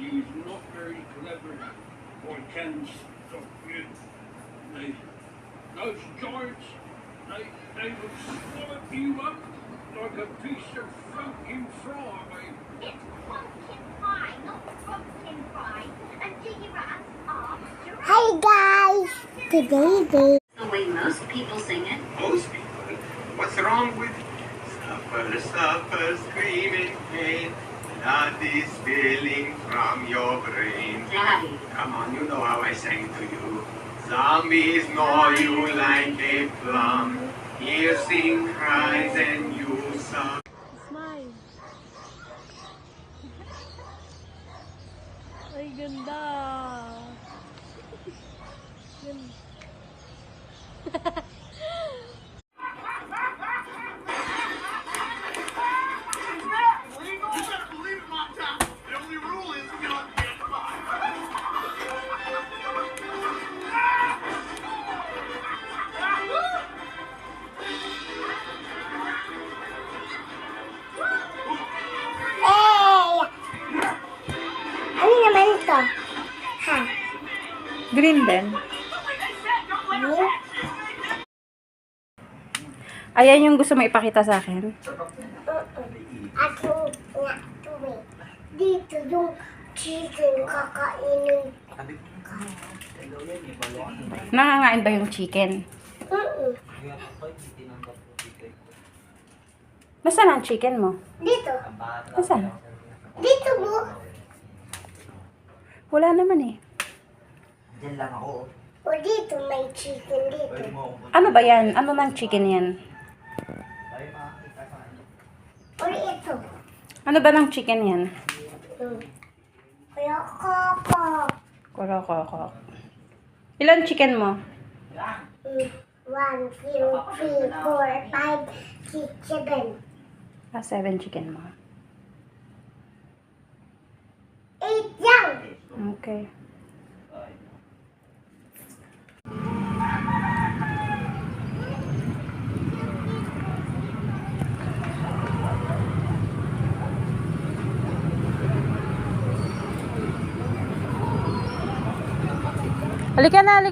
He's not very clever or can stop you. Those giants, they will swallow you up like a piece of floating fry. It's pumpkin pie, not pumpkin pie. And giraffes are giraffes. Hi guys! Today The way most people sing it. Most people? What's wrong with suffer, suffer, scream in pain? Blood is spilling from your brain. Daddy. Come on, you know how I sang to you. Zombies gnaw you like a plum. Piercing cries and you suck. Smile. Ay, ganda. Ganda. ano naman ito? Ha? Green din. Ayan yung gusto mo ipakita sa akin. Akin nga ito eh. Dito yung chicken kakainin. Nangangain ba yung chicken? Nasaan ang chicken mo? Dito. Nasaan? Dito mo. Wala naman eh. Diyan lang ako. O dito may chicken dito. Pwede mo akong Ano ba yan? Ano ng chicken yan? tayo makakita sa ano. O ito. Ano ba ng chicken yan? Kaya kaka. Korokoko. Ilan chicken mo? 1, 2, 3, 4, 5, 6, 7. 7 chicken mo. 8 yan. Okay. Halika na, halika.